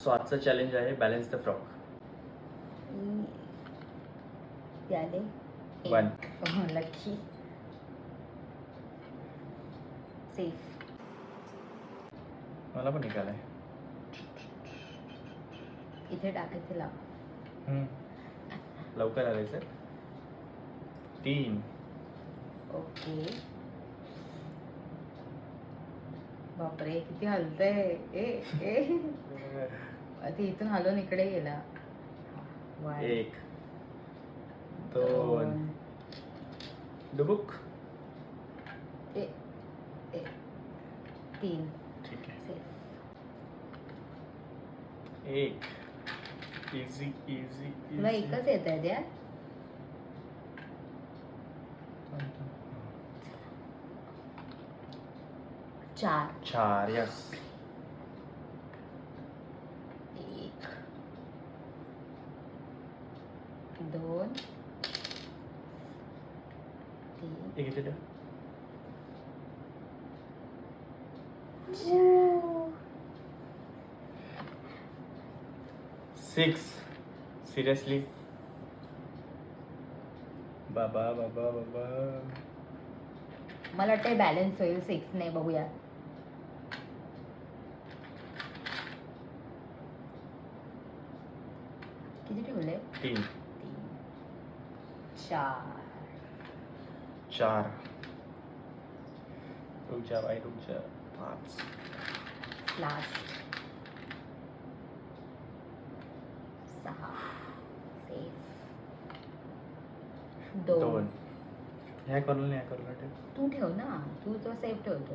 So आजचं challenge आहे balance the frock. याले 1 लकी सेफ. मला पण निघालाय. इथे टाकायचं लाव. लवकर आले सर. 3. ओके. बापरे किती हलतंय. ए ते इथून हलून इकडे गेला. 1 2 डुबुक. 3. ठीक आहे. सेफ. 1 इझी इझी तुला एकच येत आहे त्या. 4. यस. 1 2 3 एक इथे ठेव. 6 सिरियसली. बाबा बाबा बाबा. मला वाटतं बॅलन्स होईल. 6 नाही. बघूया. किती ठेवले? 3 4. रुक जा भाई रुक जा. 5 लास्ट 6. सेफ. 2. ह्या कॉर्नरला ह्या कॉर्नरला ठेव. तू ठेव ना. तू तो सेफ ठेवतो.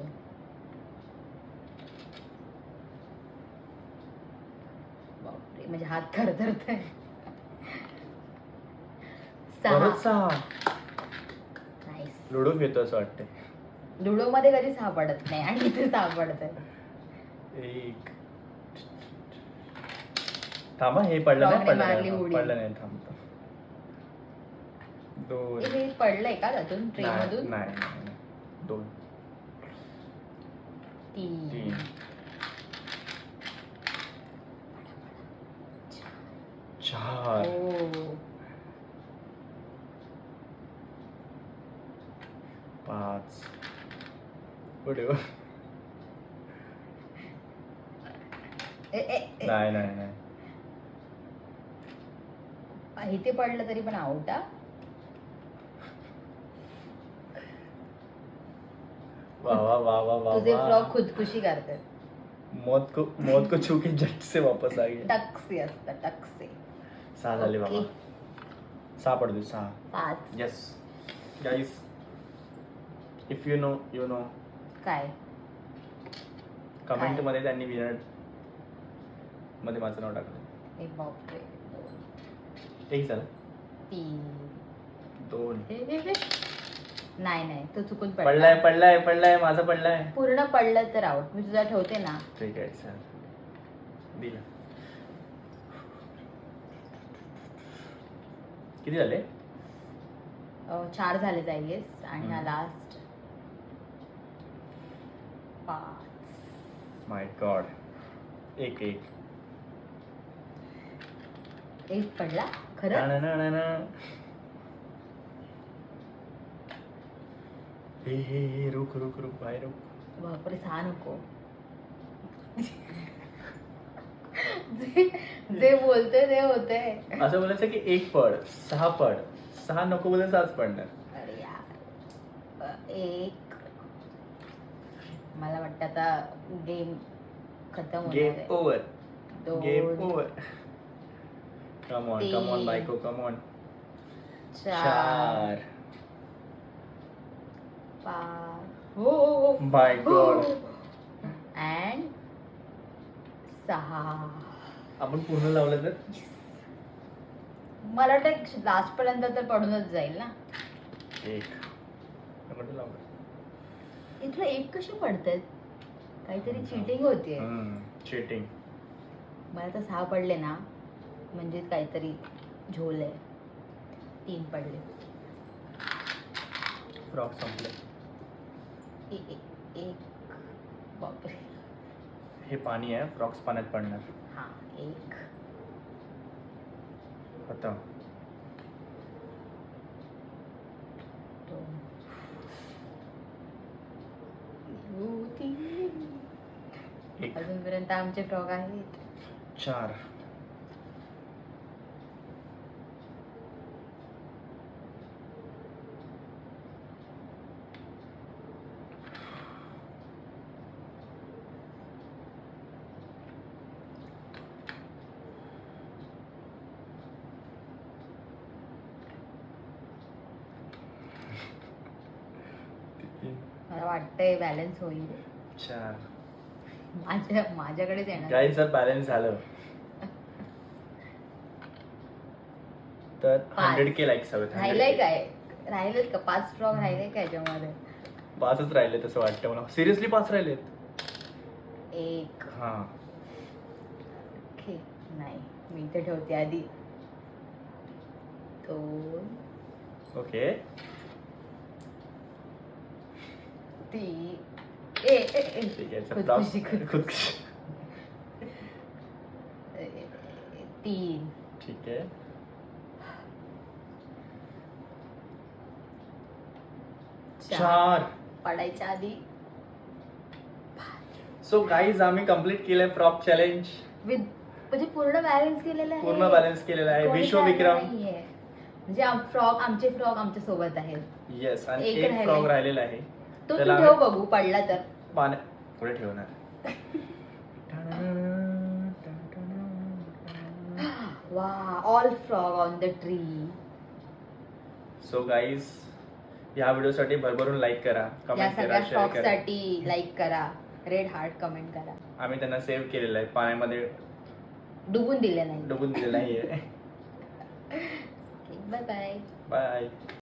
बापरे म्हणजे हात थरथरतोय. 6. 6. नाईस. लुडो घेतो असं वाटतंय. लुडो मध्ये कधी सापडत नाही आणि इथे सापडतंय. 1 थांबा हे पडलं फ्रॉकने नाही. मारली पडलं उडी. पडलं नाही. थांबतो. 2 हे पडलंय का त्यातून ट्रेन मधून? नाही 2 3 4 ओ 5 पुढे नाही इथे पडलं तरी पण आउट. वाह तुझे फ्रॉक खुदकुशी करतात. मौत को छू के झट से वापस आ गए. टक्से असतात टक्से. 6 झाले बाबा. 6 पडतो. 6 5. Yes guys if you know you know. काय कमेंट मध्ये त्यांनी विनर मध्ये माझं नाव टाकलं. एक बापरे. 1 झालं. 3 2 नाही तो चुकून पडलाय माझा पडलाय. पूर्ण पडलं तर आउट. मी तुझा ठेवते ना. ठीक आहे सर. दिला. किती झाले? 4 झाले जाईस आणि हा लास्ट 5. माय गॉड. 1 पडला खरं. हे रुक भाई रुक. बापरे 6 नको. जे बोलते ते होते. असं बोलायचं की 1 पड 6 पड. 6 नको बोलायचं 6च पडणार. अरे यार. 1 मला वाटतं आता गेम खतम होणार गेम आहे. Over. 2 game over. Come on बायको कम ऑन. 4 5 हो माय गॉड. अँड 6. आपण पूर्ण लावलं तर मला वाटतं लास्ट पर्यंत तर पडूनच जाईल ना. 1 लावलं. इथलं 1 कशी पडतात? काहीतरी चीटिंग होतीये. चीटिंग. मला तर 6 पडले ना म्हणजे काहीतरी झोल आहे. 3 पडले. फ्रॉक संपले. 1 बापरे. हे पाणी आहे. फ्रॉक्स पाण्यात पडणार. हां खतम. दोन. तीन. एक. अजूनपर्यंत आमचे फ्रॉग आहेत. 4. मला वाटतंय बॅलन्स होईल. 4. माझ्याकडेच येणार. गाईज जर बॅलन्स झालं तर 100K लाईक्स हवेत. राहिलंय काय? राहिलेत का 5 फ्रॉग राहिले का याच्यामध्ये? 5च राहिले तसं वाटतं मला. सिरियसली 5 राहिलेत. 1. हा. ओके. नाही मी इथे ठेवते आधी. 2. ओके. 3. ठीक आहे. खुदकुशी. 3. ठीक आहे. 4. पडायच्या आधी. सो गाईज आम्ही कम्प्लीट केलंय फ्रॉक चॅलेंज. म्हणजे पूर्ण बॅलन्स केलेलं आहे. पूर्ण बॅलन्स केलेला आहे. कोणी विश्वविक्रम. नाहीये. म्हणजे आमचे फ्रॉग आमच्या सोबत आहेत. येस. आणि एक एक फ्रॉग राहिलेला आहे. तो तू ठेव बघू पडला तर. पुढे ठेवणार. वा all frog on the tree. So guys या व्हिडिओसाठी भरभरून लाईक करा, या कमेंट करा, सगळ्या शेअर फ्रॉग करा. साठी लाईक करा, रेड हार्ट कमेंट करा. आम्ही त्यांना सेव्ह केलेलं आहे, पाण्यामध्ये डुबून दिले नाही. डुबून दिलेलं नाहीये. Bye bye. बाय.